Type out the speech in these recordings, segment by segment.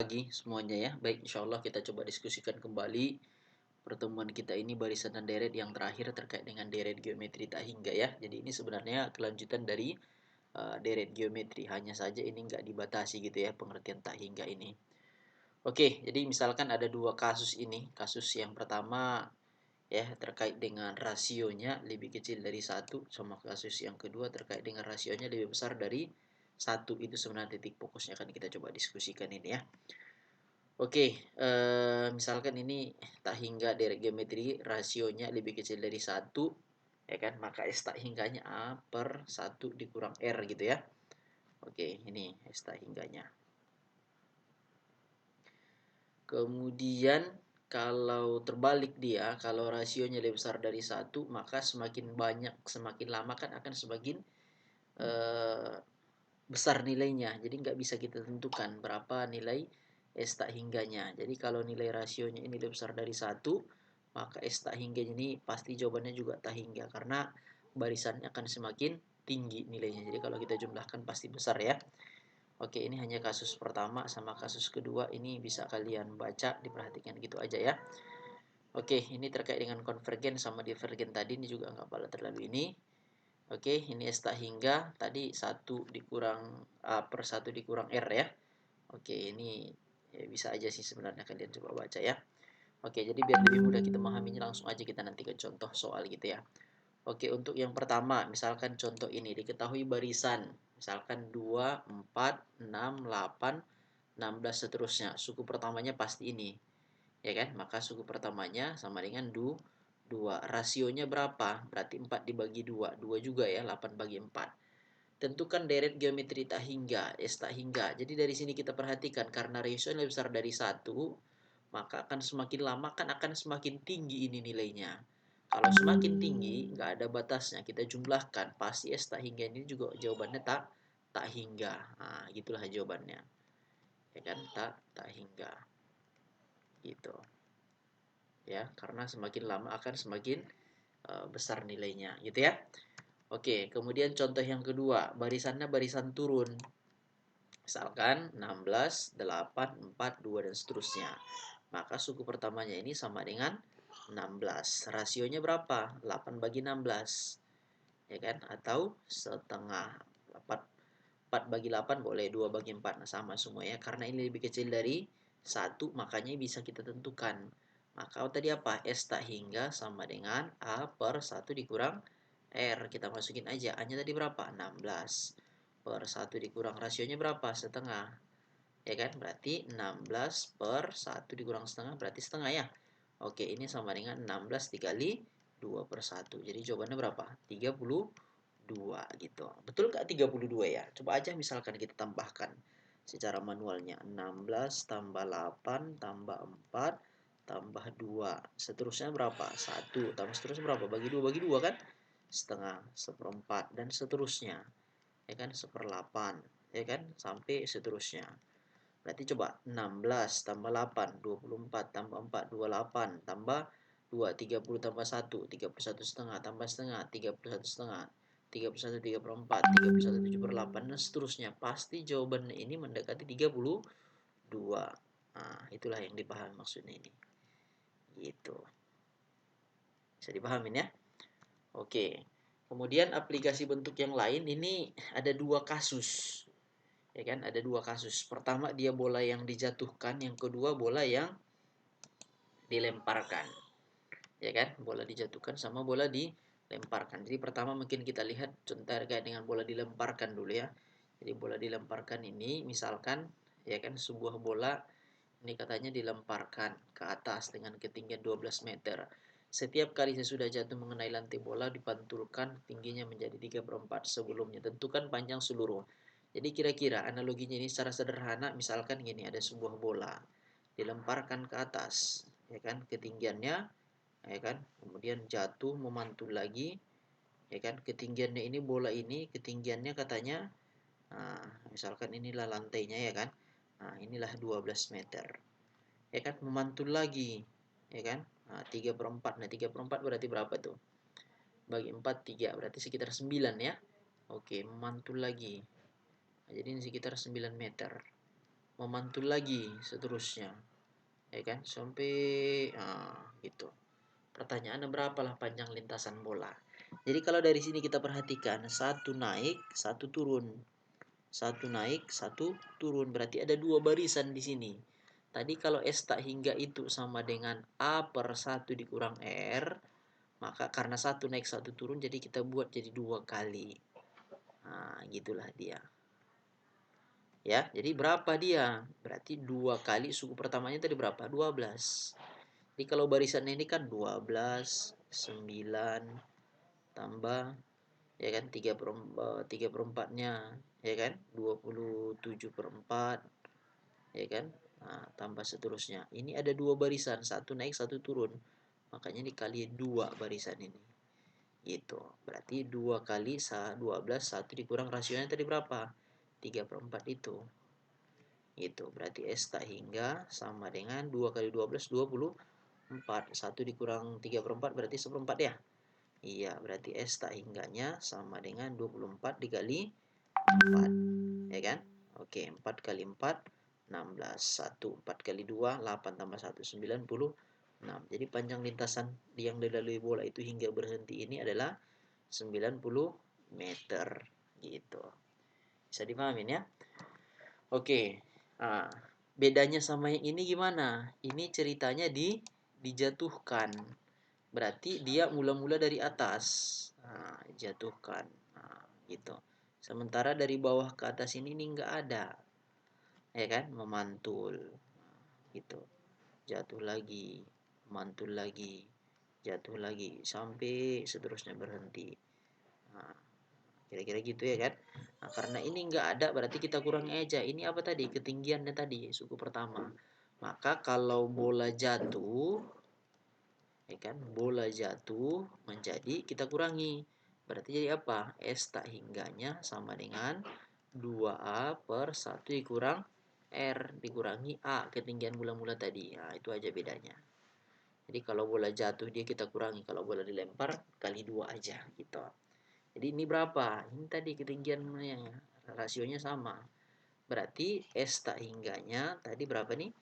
Pagi semuanya ya. Baik, insya Allah kita coba diskusikan kembali pertemuan kita ini barisan dan deret yang terakhir terkait dengan deret geometri tak hingga ya. Jadi ini sebenarnya kelanjutan dari deret geometri. Hanya saja ini nggak dibatasi gitu ya pengertian tak hingga ini. Oke, jadi misalkan ada dua kasus ini. Kasus yang pertama ya terkait dengan rasionya lebih kecil dari satu, sama kasus yang kedua terkait dengan rasionya lebih besar dari satu. Itu sebenarnya titik fokusnya akan kita coba diskusikan ini ya. Oke, misalkan ini tak hingga deret geometri rasionya lebih kecil dari satu, ya kan? Maka S tak hingganya A per 1 dikurang R gitu ya. Oke, ini S tak hingganya. Kemudian kalau terbalik dia, kalau rasionya lebih besar dari satu, maka semakin banyak, semakin lama kan akan semakin eh, besar nilainya. Jadi nggak bisa kita tentukan berapa nilai S tak hingganya. Jadi kalau nilai rasionya ini lebih besar dari satu, maka S tak hingganya ini pasti jawabannya juga tak hingga. Karena barisannya akan semakin tinggi nilainya. Jadi kalau kita jumlahkan pasti besar ya. Oke, ini hanya kasus pertama sama kasus kedua. Ini bisa kalian baca, diperhatikan gitu aja ya. Oke, ini terkait dengan konvergen sama divergen tadi. Ini juga nggak pada terlalu ini. Oke, ini S tak hingga tadi 1 dikurang A per 1 dikurang R ya. Oke, ini ya bisa aja sih sebenarnya kalian coba baca ya. Oke, jadi biar lebih mudah kita memahaminya langsung aja kita nanti ke contoh soal gitu ya. Oke, untuk yang pertama, misalkan contoh ini diketahui barisan, misalkan 2, 4, 6, 8, 16 seterusnya. Suku pertamanya pasti ini, ya kan? Maka suku pertamanya sama dengan 2. Rasionya berapa? Berarti 4 dibagi 2. 2 juga ya, 8 bagi 4. Tentukan deret geometri tak hingga, S tak hingga. Jadi dari sini kita perhatikan, karena ratio lebih besar dari satu, maka akan semakin lama kan akan semakin tinggi ini nilainya. Kalau semakin tinggi, nggak ada batasnya. Kita jumlahkan, pasti S tak hingga ini juga jawabannya tak hingga. Nah, gitulah jawabannya. Ya kan, tak hingga. Gitu. Ya, karena semakin lama akan semakin besar nilainya, gitu ya. Oke, kemudian contoh yang kedua, barisannya barisan turun. Misalkan 16, 8, 4, 2, dan seterusnya. Maka suku pertamanya ini sama dengan 16. Rasionya berapa? 8 bagi 16. Ya kan? Atau setengah. 4 bagi 8 boleh, 2 bagi 4. Nah, sama semua ya. Karena ini lebih kecil dari 1, makanya bisa kita tentukan. Maka tadi apa? S tak hingga sama dengan A per 1 dikurang R. Kita masukin aja. A-nya tadi berapa? 16. Per 1 dikurang rasionya berapa? Setengah. Ya kan? Berarti 16 per 1 dikurang setengah berarti setengah ya. Oke, ini sama dengan 16 dikali 2 per 1. Jadi jawabannya berapa? 32 gitu. Betul nggak 32 ya? Coba aja misalkan kita tambahkan secara manualnya. 16 tambah 8 tambah 4 tambah 2. Seterusnya berapa? 1 tambah seterusnya berapa? Bagi 2 kan? Setengah, seperempat, dan seterusnya. Ya kan? Seperlapan. Ya kan? Sampai seterusnya. Berarti coba 16 tambah 8, 24 tambah 4, 28 tambah 2, 30 tambah 1, 31 setengah tambah setengah, 31 setengah, 31, 34, 31, 7/8, dan seterusnya. Pasti jawabannya ini mendekati 32. Nah, itulah yang dipahami maksudnya ini. Gitu. Bisa dipahamin ya? Oke. Kemudian aplikasi bentuk yang lain ini ada dua kasus. Ya kan, ada dua kasus. Pertama dia bola yang dijatuhkan, yang kedua bola yang dilemparkan. Ya kan, bola dijatuhkan sama bola dilemparkan. Jadi pertama mungkin kita lihat contoh terkait dengan bola dilemparkan dulu ya. Jadi bola dilemparkan ini misalkan ya kan sebuah bola ini katanya dilemparkan ke atas dengan ketinggian 12 meter. Setiap kali sesudah jatuh mengenai lantai bola dipantulkan tingginya menjadi 3/4 sebelumnya. Tentukan panjang seluruh. Jadi kira-kira analoginya ini secara sederhana misalkan gini, ada sebuah bola dilemparkan ke atas, ya kan, ketinggiannya, ya kan, kemudian jatuh memantul lagi, ya kan, ketinggiannya ini bola ini ketinggiannya katanya, nah, misalkan inilah lantainya ya kan, nah inilah 12 meter, ya kan, memantul lagi, ya kan, nah 3/4, nah 3/4 berarti berapa tuh, bagi 4 3 berarti sekitar 9 ya. Oke, memantul lagi, nah, jadi ini sekitar 9 meter. memantul lagi seterusnya, ya kan, sampai gitu. Pertanyaannya berapalah panjang lintasan bola. Jadi kalau dari sini kita perhatikan, satu naik, satu turun. Satu naik, satu turun. Berarti ada dua barisan di sini. Tadi kalau S tak hingga itu sama dengan A per 1 dikurang R, maka karena satu naik, satu turun, jadi kita buat jadi dua kali. Nah, gitulah dia. Ya, jadi berapa dia? Berarti dua kali suku pertamanya tadi berapa? 12. Jadi kalau barisan ini kan 12, 9, tambah, ya kan, 3 per 4-nya, ya kan, 27 per 4, ya kan. Nah, tambah seterusnya. Ini ada dua barisan, satu naik, satu turun. Makanya dikali dua barisan ini. Gitu. Berarti 2 kali 12, 1 dikurang rasionya tadi berapa? 3 per 4 itu. Gitu. Berarti S tak hingga sama dengan 2 kali 12, 24. 1 dikurang 3 per 4 berarti 1/4 ya? Iya, berarti S tak hingganya sama dengan 24 dikali 4. Ya kan? Oke, 4 kali 4, 16. 1, 4 kali 2, 8 tambah 1, 96. Jadi panjang lintasan yang dilalui bola itu hingga berhenti ini adalah 90 meter. Gitu. Bisa dipahamin ya? Oke. Nah, bedanya sama yang ini gimana? Ini ceritanya dijatuhkan. Berarti dia mula-mula dari atas. Nah, jatuhkan. Nah, gitu. Sementara dari bawah ke atas ini enggak ada. Ya kan? Memantul. Gitu. Jatuh lagi, mantul lagi, jatuh lagi sampai seterusnya berhenti. Nah, kira-kira gitu ya kan. Nah, karena ini enggak ada berarti kita kurangi aja. Ini apa tadi? Ketinggiannya tadi, suku pertama. Maka kalau bola jatuh, ya kan, bola jatuh menjadi kita kurangi. Berarti jadi apa? S tak hingganya sama dengan 2A per 1 dikurang R dikurangi A, ketinggian mula-mula tadi. Nah, itu aja bedanya. Jadi kalau bola jatuh dia kita kurangi, kalau bola dilempar kali 2 aja gitu. Jadi ini berapa? Ini tadi ketinggiannya, rasionya sama. Berarti S tak hingganya tadi berapa nih?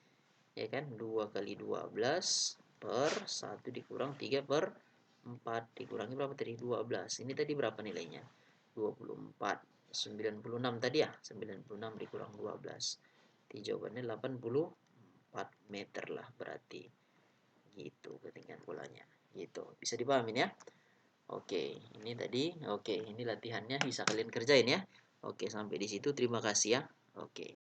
Ya kan, 2 kali 12 per 1 dikurang 3 per 4 dikurangi berapa tadi? 12. Ini tadi berapa nilainya? 24. 96 tadi ya? 96 dikurang 12. Jadi jawabannya 84 meter lah berarti. Gitu ketinggian bolanya. Gitu. Bisa dipahamin ya? Oke, ini tadi. Oke, ini latihannya bisa kalian kerjain ya. Oke, sampai di situ. Terima kasih ya. Oke.